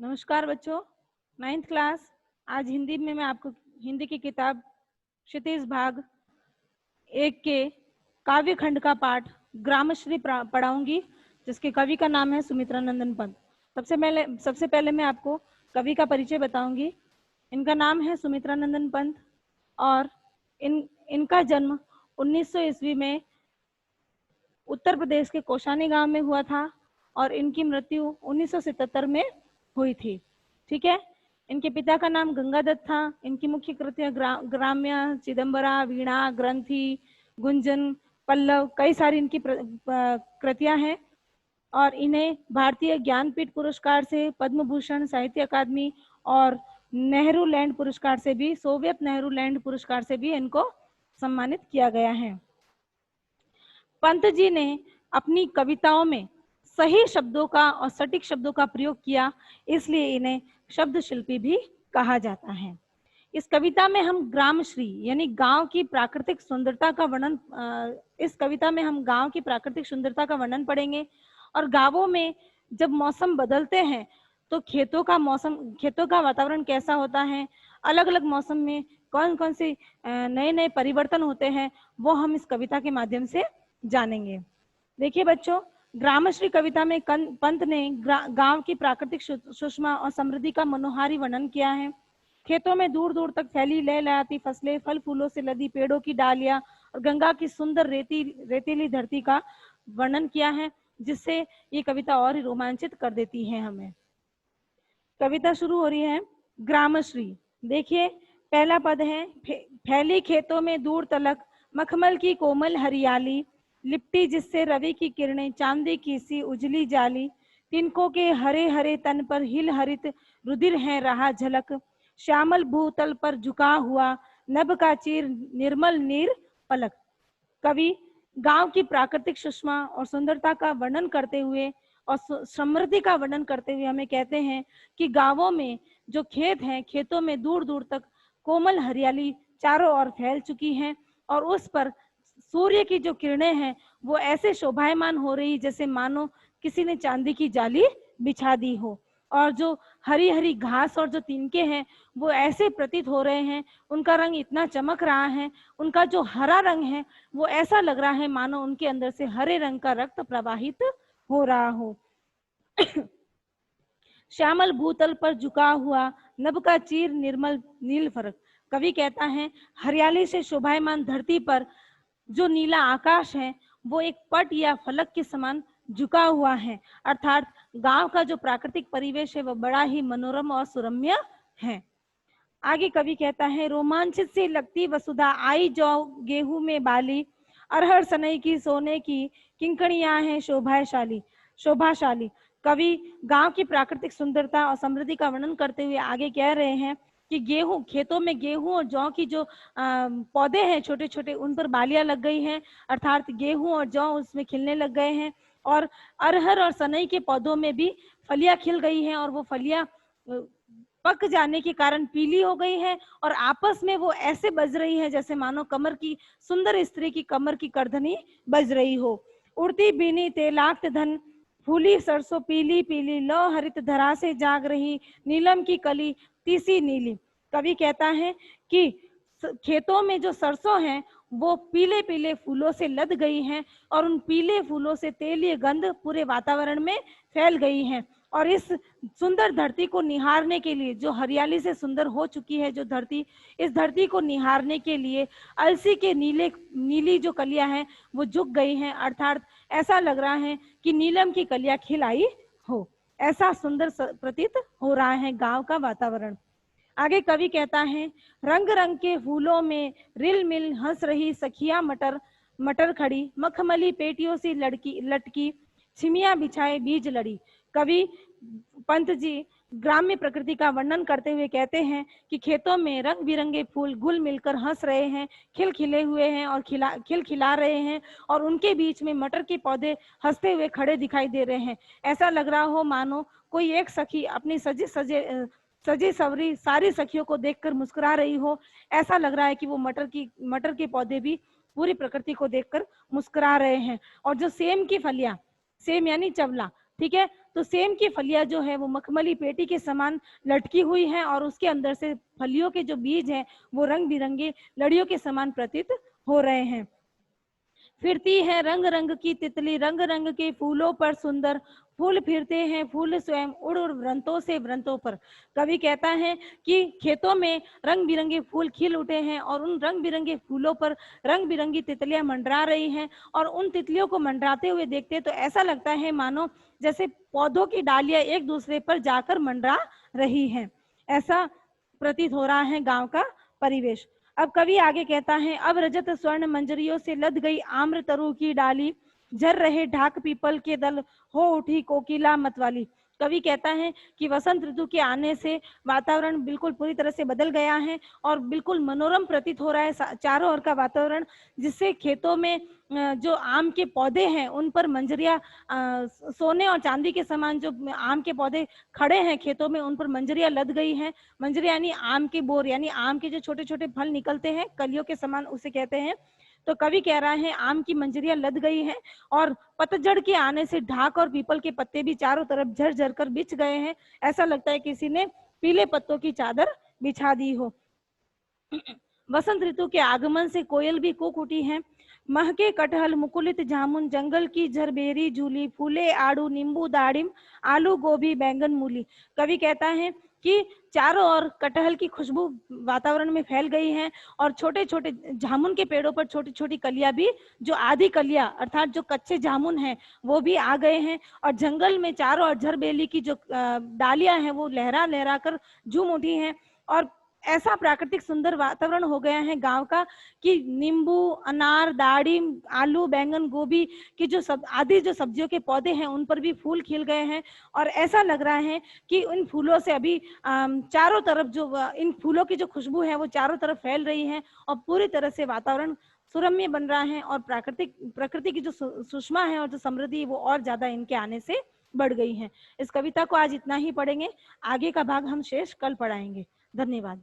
नमस्कार बच्चों, 9th class. आज हिंदी में मैं आपको हिंदी की किताब क्षितिज भाग 1 के काव्य खंड का पाठ ग्रामश्री पढ़ाऊंगी, जिसके कवि का नाम है सुमित्रानंदन पंत। सबसे पहले मैं आपको कवि का परिचय बताऊंगी। इनका नाम है सुमित्रानंदन पंत और इनका जन्म 1900 ईस्वी में उत्तर प्रदेश के कौशानी गांव में हुआ था और इनकी मृत्यु 1977 में हुई थी। ठीक है। इनके पिता का नाम गंगादत्त था। इनकी मुख्य कृतियां ग्राम्य, चिदंबरा, वीणा, ग्रंथि, गुंजन, पल्लव, कई सारी इनकी कृतियां हैं और इन्हें भारतीय ज्ञानपीठ पुरस्कार से, पद्म भूषण, साहित्य अकादमी और नेहरू लैंड पुरस्कार से भी, सोवियत नेहरू लैंड पुरस्कार से भी इनको सम्मानित किया गया है। पंत जी ने अपनी कविताओं में सही शब्दों का और सटीक शब्दों का प्रयोग किया, इसलिए इन्हें शब्द शिल्पी भी कहा जाता है। इस कविता में हम ग्रामश्री यानी गांव की प्राकृतिक सुंदरता का वर्णन पढ़ेंगे। और गांवों में जब मौसम बदलते हैं तो खेतों का वातावरण कैसा होता है, अलग अलग मौसम में कौन कौन से नए नए परिवर्तन होते हैं, वो हम इस कविता के माध्यम से जानेंगे। देखिए बच्चों, ग्रामश्री कविता में पंत ने गांव की प्राकृतिक सुषमा और समृद्धि का मनोहारी वर्णन किया है। खेतों में दूर दूर तक फैली लहलहाती फसलें, फल फूलों से लदी पेड़ों की डालियां और गंगा की सुंदर रेतीली धरती का वर्णन किया है, जिससे ये कविता और ही रोमांचित कर देती है हमें। कविता शुरू हो रही है। ग्रामश्री। देखिए, पहला पद है, फैली खेतों में दूर तलक मखमल की कोमल हरियाली, लिपटी जिससे रवि की किरणें चांदी की सी उजली जाली, तिनकों के हरे हरे तन पर हिल हरित रुधिर है रहा झलक, श्यामल भूतल पर झुका हुआ नभ का चीर निर्मल नीर पलक। कवि गांव की प्राकृतिक सुषमा और सुंदरता का वर्णन करते हुए और समृद्धि का वर्णन करते हुए हमें कहते हैं कि गांवों में जो खेत हैं, खेतों में दूर दूर तक कोमल हरियाली चारों ओर फैल चुकी है और उस पर सूर्य की जो किरणें हैं वो ऐसे शोभायमान हो रही जैसे मानो किसी ने चांदी की जाली बिछा दी हो, और जो हरी हरी घास और जो तिनके हैं वो ऐसे प्रतीत हो रहे हैं, उनका रंग इतना चमक रहा है, उनका जो हरा रंग है वो ऐसा लग रहा है मानो उनके अंदर से हरे रंग का रक्त प्रवाहित हो रहा हो। श्यामल भूतल पर झुका हुआ नभ का चीर निर्मल नील फरक। कवि कहता है, हरियाली से शोभायमान धरती पर जो नीला आकाश है वो एक पट या फलक के समान झुका हुआ है, अर्थात गांव का जो प्राकृतिक परिवेश है वह बड़ा ही मनोरम और सुरम्य है। आगे कवि कहता है, रोमांचित सी लगती वसुधा आई जो गेहूं में बाली, अरहर सनई की सोने की किंकणियां हैं शोभाशाली। कवि गांव की प्राकृतिक सुंदरता और समृद्धि का वर्णन करते हुए आगे कह रहे हैं कि खेतों में गेहूं और जौ की जो पौधे हैं छोटे छोटे, उन पर बालियां लग गई हैं, अर्थात गेहूं और जौ उसमें खिलने लग गए हैं, और अरहर और सनई के पौधों में भी फलियां खिल गई हैं और वो फलियां पक जाने के कारण पीली हो गई है और आपस में वो ऐसे बज रही है जैसे मानो सुंदर स्त्री की कमर की करधनी बज रही हो। उड़ती बीनी तेलाक्त धन फूली सरसों पीली पीली, लो हरित धरा से जाग रही नीलम की कली तीसी नीली। कवि कहता है कि खेतों में जो सरसों हैं वो पीले पीले फूलों से लद गई हैं और उन पीले फूलों से तेलीय गंध पूरे वातावरण में फैल गई है, और इस सुंदर धरती को निहारने के लिए, जो हरियाली से सुंदर हो चुकी है जो धरती, इस धरती को निहारने के लिए अलसी के नीली जो कलियां हैं वो झुक गई हैं, अर्थात ऐसा लग रहा है कि नीलम की कलियां खिल आई हो, ऐसा सुंदर प्रतीत हो रहा है गांव का वातावरण। आगे कवि कहता है, रंग रंग के फूलों में रिल मिल हंस रही सखिया मटर खड़ी, मखमली पेटियों से लटकी छिमिया बिछाए बीज लड़ी। कवि पंत जी ग्राम्य प्रकृति का वर्णन करते हुए कहते हैं कि खेतों में रंग बिरंगे फूल घुल मिलकर हंस रहे हैं, खिले हुए हैं और खिला रहे हैं, और उनके बीच में मटर के पौधे हंसते हुए खड़े दिखाई दे रहे हैं। ऐसा लग रहा हो मानो कोई एक सखी अपनी सजी सवरी सारी सखियों को देखकर मुस्कुरा रही हो। ऐसा लग रहा है कि वो मटर के पौधे भी पूरी प्रकृति को देखकर मुस्कुरा रहे हैं। और जो सेम की फलियां, सेम यानी चवला, ठीक है। तो सेम की फलियां जो है वो मखमली पेटी के समान लटकी हुई हैं और उसके अंदर से फलियों के जो बीज हैं वो रंग बिरंगे लड़ियों के समान प्रतीत हो रहे हैं। फिरती है रंग रंग की तितली, रंग रंग के फूलों पर सुंदर, फूल फिरते हैं फूल स्वयं उड़ उड़ व्रंतों से व्रंतों पर। कवि कहता है कि खेतों में रंग बिरंगे फूल खिल उठे हैं और उन रंग बिरंगे फूलों पर रंग बिरंगी तितलियां मंडरा रही हैं और उन तितलियों को मंडराते हुए देखते तो ऐसा लगता है मानो जैसे पौधों की डालियां एक दूसरे पर जाकर मंडरा रही हैं। ऐसा प्रतीत हो रहा है गांव का परिवेश। अब कवि आगे कहता है, अब रजत स्वर्ण मंजरियों से लद गई आम्र तरु की डाली, झर रहे ढाक पीपल के दल, हो उठी कोकिला मतवाली। कवि कहता है कि वसंत ऋतु के आने से वातावरण बिल्कुल पूरी तरह से बदल गया है और बिल्कुल मनोरम प्रतीत हो रहा है चारों ओर का वातावरण, जिससे खेतों में जो आम के पौधे हैं उन पर मंजरियां सोने और चांदी के समान जो आम के पौधे खड़े हैं खेतों में उन पर मंजरियां लद गई हैं। मंजरियां यानी आम के बोर, यानी आम के जो छोटे छोटे फल निकलते हैं कलियों के समान उसे कहते हैं। तो कवि कह रहा है आम की मंजरियां लद गई हैं और पतझड़ के आने से ढाक और पीपल के पत्ते भी चारों तरफ झर झर कर बिछ गए हैं। ऐसा लगता है किसी ने पीले पत्तों की चादर बिछा दी हो। वसंत ऋतु के आगमन से कोयल भी कूक उठी है। महके कटहल मुकुलित जामुन, जंगल की झरबेरी झूली, फूले आड़ू नींबू दाड़िम, आलू गोभी बैंगन मूली। कवि कहता है कि चारों ओर कटहल की खुशबू वातावरण में फैल गई है और छोटे छोटे जामुन के पेड़ों पर छोटी छोटी कलियां भी, जो आधी कलियां अर्थात जो कच्चे जामुन हैं वो भी आ गए हैं और जंगल में चारों ओर झरबेली की जो डालियां हैं वो लहरा लहरा कर झूम उठी हैं और ऐसा प्राकृतिक सुंदर वातावरण हो गया है गांव का कि नींबू अनार दाड़िम आलू बैंगन गोभी की जो सब आदि जो सब्जियों के पौधे हैं उन पर भी फूल खिल गए हैं और ऐसा लग रहा है कि इन फूलों से अभी चारों तरफ जो इन फूलों की जो खुशबू है वो चारों तरफ फैल रही है और पूरी तरह से वातावरण सुरम्य बन रहा है और प्रकृति की जो सुषमा है और जो समृद्धि वो और ज्यादा इनके आने से बढ़ गई है। इस कविता को आज इतना ही पढ़ेंगे, आगे का भाग हम शेष कल पढ़ाएंगे। धन्यवाद।